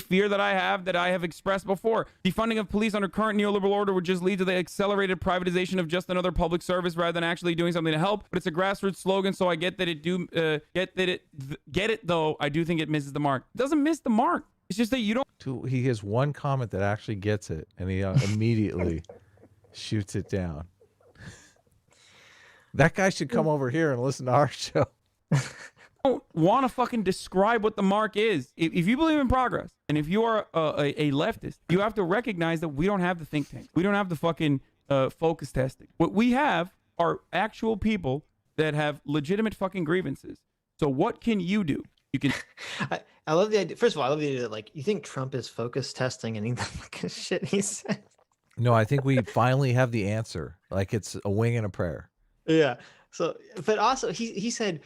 fear that I have expressed before. Defunding of police under current neoliberal order would just lead to the accelerated privatization of just another public service rather than actually doing something to help. But it's a grassroots slogan, so I get it though. I do think it misses the mark. It doesn't miss the mark. It's just that you don't. He has one comment that actually gets it, and he immediately shoots it down. That guy should come over here and listen to our show. Don't want to fucking describe what the mark is. If you believe in progress, and if you are a leftist, you have to recognize that we don't have the think tanks. We don't have the fucking focus testing. What we have are actual people that have legitimate fucking grievances. So what can you do? You can. I love the idea. First of all, I love the idea that, like, you think Trump is focus testing any of the fucking shit he said. No, I think we finally have the answer. Like, it's a wing and a prayer. Yeah. So, but also he said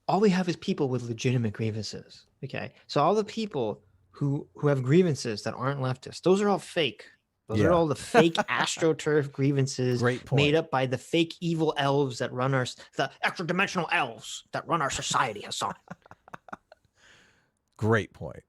all we have is people with legitimate grievances. Okay. So all the people who have grievances that aren't leftists, those are all fake. Those are all the fake astroturf grievances made up by the fake evil elves that run the extra dimensional elves that run our society, Hasan. Great point.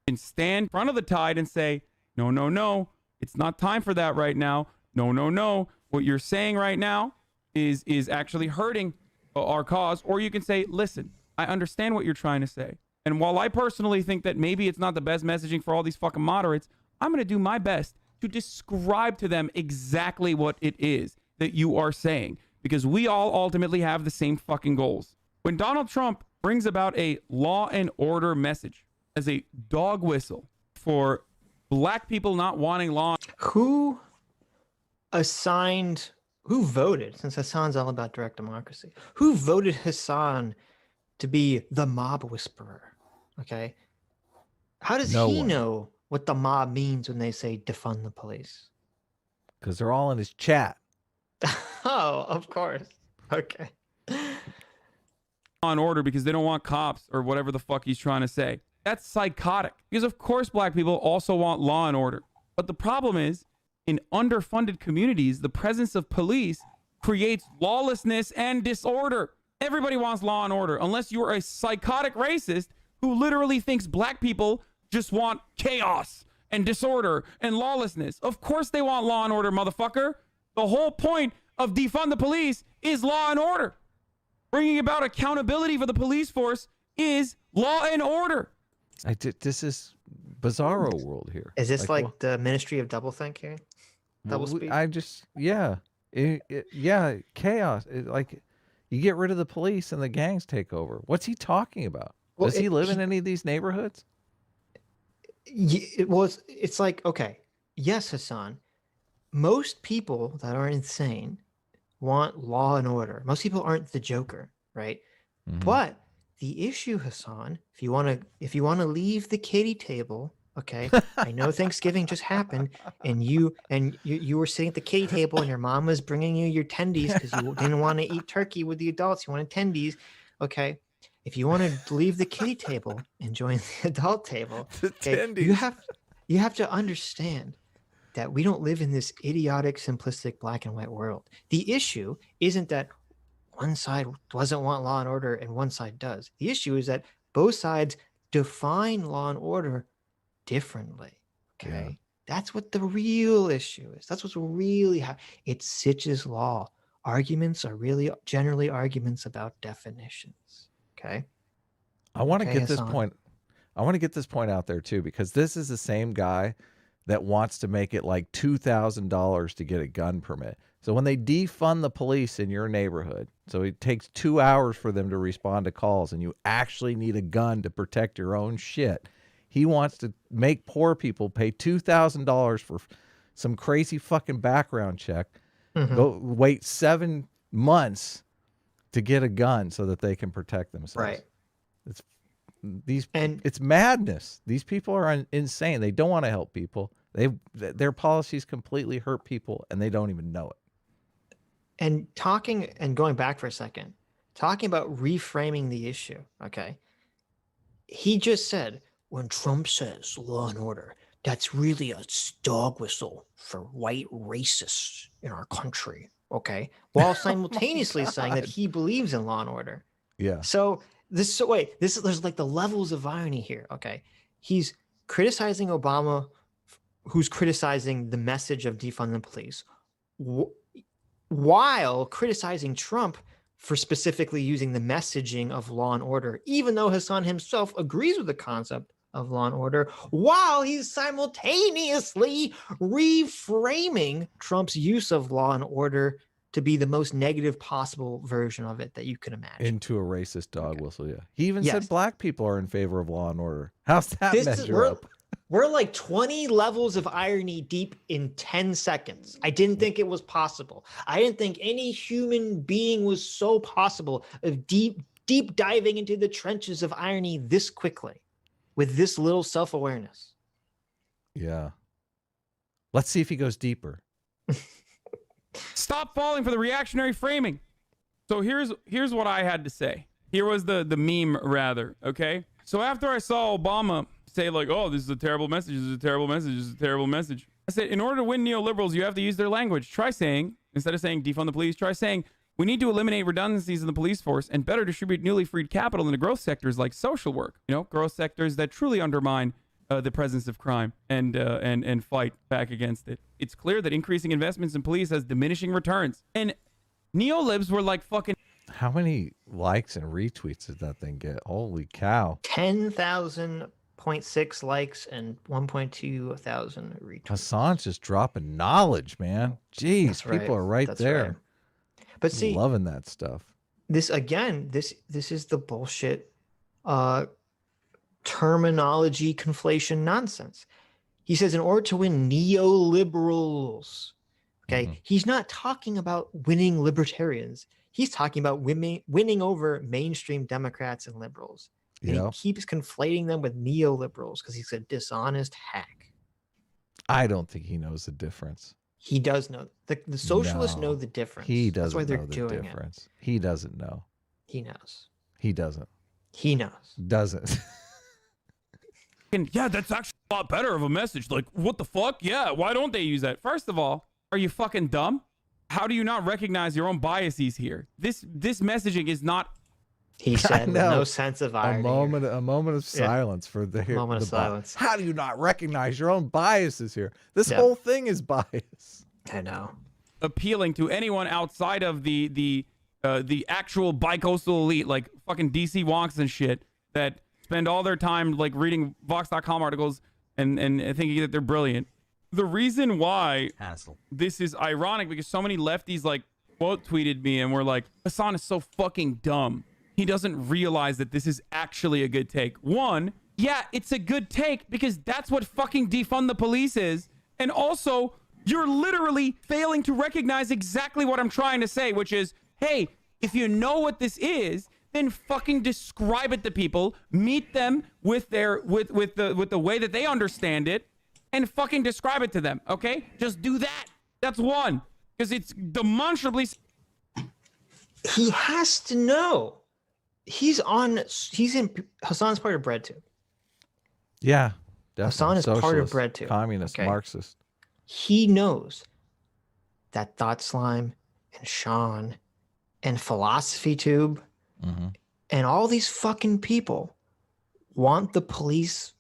And stand in front of the tide and say, no, no, no, it's not time for that right now. No, no, no. What you're saying right now is actually hurting our cause. Or you can say, listen, I understand what you're trying to say. And while I personally think that maybe it's not the best messaging for all these fucking moderates, I'm going to do my best to describe to them exactly what it is that you are saying, because we all ultimately have the same fucking goals. When Donald Trump brings about a law and order message as a dog whistle for black people not wanting law. Who voted, since Hasan's all about direct democracy, who voted Hasan to be the mob whisperer? Okay. How does he know what the mob means when they say defund the police? Because they're all in his chat. Oh, of course. Okay. On order because they don't want cops or whatever the fuck he's trying to say. That's psychotic, because of course black people also want law and order. But the problem is, in underfunded communities, the presence of police creates lawlessness and disorder. Everybody wants law and order, unless you're a psychotic racist who literally thinks black people just want chaos and disorder and lawlessness. Of course they want law and order, motherfucker. The whole point of defund the police is law and order. Bringing about accountability for the police force is law and order. This is bizarro world here. Is this like the Ministry of Doublethink here? Double speak? Chaos. Like, you get rid of the police and the gangs take over. What's he talking about? Does he live in any of these neighborhoods? It's like, okay, yes, Hasan, most people that are insane want law and order. Most people aren't the Joker, right? Mm-hmm. But the issue, Hasan, if you want to leave the kiddie table, okay, I know Thanksgiving just happened, and you were sitting at the kiddie table, and your mom was bringing you your tendies because you didn't want to eat turkey with the adults. You wanted tendies, okay. If you want to leave the kiddie table and join the adult table, okay, you have to understand that we don't live in this idiotic, simplistic black and white world. The issue isn't that one side doesn't want law and order and one side does. The issue is that both sides define law and order differently. Okay. Yeah. That's what the real issue is. That's what's really it's Sitch's law. Arguments are really generally arguments about definitions. Okay. I want to get this point. I want to get this point out there too, because this is the same guy that wants to make it like $2,000 to get a gun permit. So when they defund the police in your neighborhood, so it takes 2 hours for them to respond to calls, and you actually need a gun to protect your own shit. He wants to make poor people pay $2,000 for some crazy fucking background check. Mm-hmm. Go wait 7 months to get a gun so that they can protect themselves. Right. It's madness. These people are insane. They don't want to help people. Their policies completely hurt people, and they don't even know it. And going back for a second, talking about reframing the issue. Okay. He just said, when Trump says law and order, that's really a dog whistle for white racists in our country. Okay. While simultaneously saying that he believes in law and order. Yeah. So there's like the levels of irony here. Okay. He's criticizing Obama, who's criticizing the message of defund the police, while criticizing Trump for specifically using the messaging of law and order, even though Hasan himself agrees with the concept of law and order, while he's simultaneously reframing Trump's use of law and order to be the most negative possible version of it that you can imagine. Into a racist dog whistle, yeah. He even said black people are in favor of law and order. How's that measure up? We're like 20 levels of irony deep in 10 seconds. I didn't think it was possible. I didn't think any human being was so possible of deep diving into the trenches of irony this quickly with this little self-awareness. Yeah. Let's see if he goes deeper. Stop falling for the reactionary framing. So here's what I had to say. Here was the meme, rather, okay? So after I saw Obama say, like, oh, this is a terrible message, this is a terrible message, this is a terrible message, I said, in order to win neoliberals, you have to use their language. Try saying, instead of saying defund the police, try saying, we need to eliminate redundancies in the police force and better distribute newly freed capital into growth sectors like social work. You know, growth sectors that truly undermine the presence of crime and fight back against it. It's clear that increasing investments in police has diminishing returns. And neolibs were like fucking... How many likes and retweets did that thing get? Holy cow. 10,000.6 likes and 1.2 thousand retweets. Hasan's just dropping knowledge, man. Jeez, people are right there. Right. But see, loving that stuff. This again, this is the bullshit terminology conflation nonsense. He says in order to win neoliberals, okay, he's not talking about winning libertarians. He's talking about winning over mainstream Democrats and liberals. And he keeps conflating them with neoliberals because he's a dishonest hack. I don't think he knows the difference. He does know. The socialists know the difference. He doesn't. That's why they're know the doing difference. It. He doesn't know. He knows. He doesn't. He knows. Doesn't. And yeah, that's actually a lot better of a message. Like, what the fuck? Yeah, why don't they use that? First of all, are you fucking dumb? How do you not recognize your own biases here? This messaging is not... He said no sense of irony. A moment of silence for the moment of silence. How do you not recognize your own biases here? This whole thing is bias. I know. Appealing to anyone outside of the actual bicoastal elite, like fucking DC wonks and shit, that spend all their time like reading Vox.com articles and thinking that they're brilliant. The reason why this is ironic because so many lefties like quote tweeted me and were like, Hasan is so fucking dumb. He doesn't realize that this is actually a good take. One, yeah, it's a good take because that's what fucking defund the police is. And also, you're literally failing to recognize exactly what I'm trying to say, which is, hey, if you know what this is, then fucking describe it to people, meet them with their with the way that they understand it, and fucking describe it to them. Okay, just do that. That's one, because it's demonstrably. He has to know. He's in Hasan's part of BreadTube. Yeah, definitely. Hasan is part of BreadTube. Communist, Marxist. He knows that Thought Slime and Sean and Philosophy Tube and all these fucking people want the police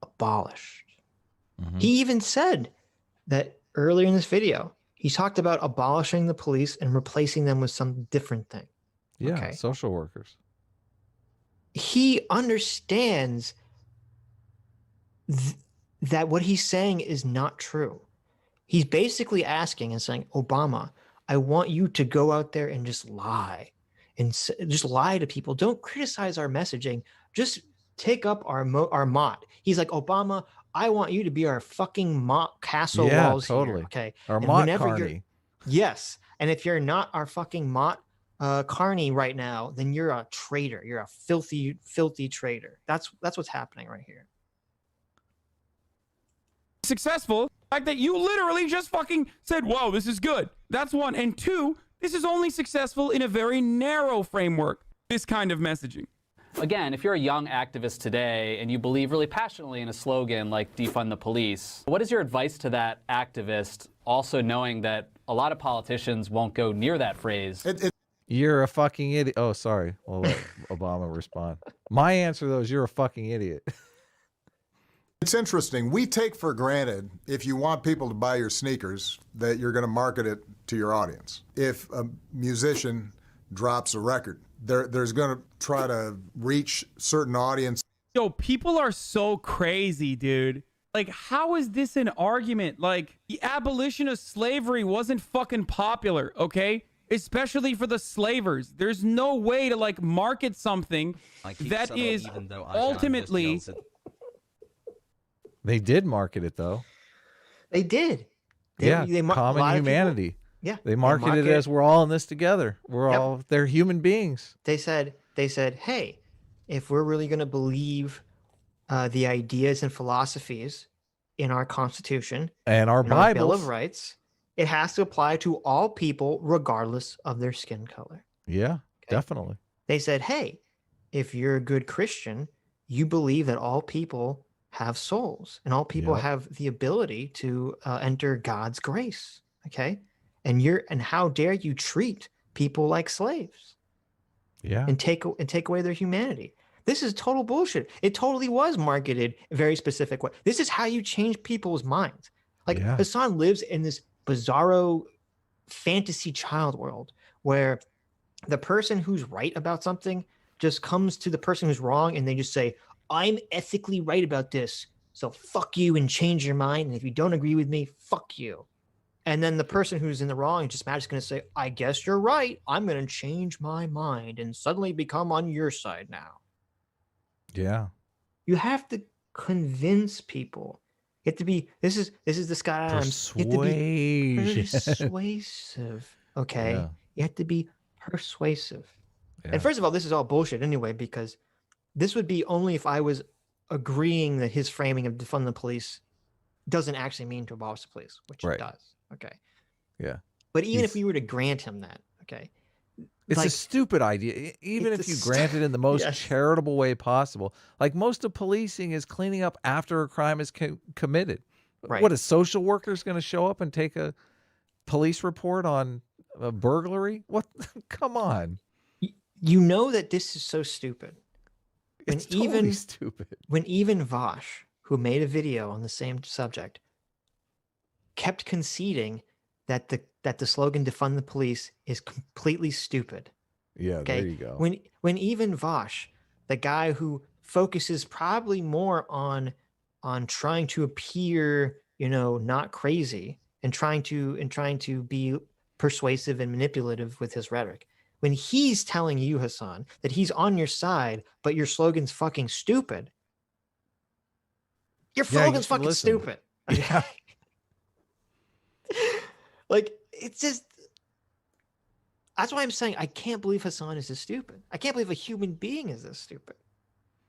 abolished. He even said that earlier in this video. He talked about abolishing the police and replacing them with some different thing. Yeah, social workers. He understands that what he's saying is not true. He's basically asking and saying, Obama, I want you to go out there and just lie. And just lie to people. Don't criticize our messaging. Just take up our mott. He's like, Obama, I want you to be our fucking mott castle walls totally. Here. Okay. Our mott carney. Yes. And if you're not our fucking mott carney right now, then you're a traitor. You're a filthy, filthy traitor. That's what's happening right here. Successful. The fact that you literally just fucking said, whoa, this is good. That's one. And two, this is only successful in a very narrow framework, this kind of messaging. Again, if you're a young activist today and you believe really passionately in a slogan like defund the police, what is your advice to that activist, also knowing that a lot of politicians won't go near that phrase? You're a fucking idiot. Oh, sorry. We'll let Obama respond. My answer, though, is you're a fucking idiot. It's interesting. We take for granted, if you want people to buy your sneakers, that you're going to market it to your audience. If a musician drops a record, there's going to try to reach certain audience. Yo, people are so crazy, dude. Like, how is this an argument? Like, the abolition of slavery wasn't fucking popular, okay? Especially for the slavers. There's no way to, like, market something that is ultimately... They did market it, though. They did. Common humanity. They marketed it as we're all in this together. They're human beings. They said, hey, if we're really going to believe the ideas and philosophies in our Constitution and our Bibles, our Bill of Rights, it has to apply to all people regardless of their skin color. Yeah, definitely. They said, hey, if you're a good Christian, you believe that all people have souls and all people have the ability to enter God's grace. Okay. And how dare you treat people like slaves? Yeah. And take away their humanity. This is total bullshit. It totally was marketed a very specific way. This is how you change people's minds. Like Hasan lives in this bizarro fantasy child world where the person who's right about something just comes to the person who's wrong and they just say, I'm ethically right about this, so fuck you and change your mind. And if you don't agree with me, fuck you. And then the person who's in the wrong is just magically going to say, I guess you're right. I'm going to change my mind and suddenly become on your side now. Yeah. You have to convince people. You have to be, this is the Scott Adams. You have to be persuasive. Okay. Yeah. You have to be persuasive. Yeah. And first of all, this is all bullshit anyway, because this would be only if I was agreeing that his framing of defund the police doesn't actually mean to abolish the police, which it does. Okay. Yeah. But even if we were to grant him that, okay. It's a stupid idea. Even if you grant it in the most charitable way possible. Like most of policing is cleaning up after a crime is committed. Right. What, a social worker's going to show up and take a police report on a burglary? What? Come on. You know that this is so stupid. It's totally stupid. When even Vosh, who made a video on the same subject, kept conceding that the slogan "defund the police" is completely stupid. Yeah, okay? There you go. When even Vosh, the guy who focuses probably more on trying to appear, not crazy and trying to be persuasive and manipulative with his rhetoric, when he's telling you, Hasan, that he's on your side, but your slogan's fucking stupid. Your slogan's fucking stupid. Yeah. Like, it's just, that's why I'm saying I can't believe Hasan is this stupid. I can't believe a human being is this stupid.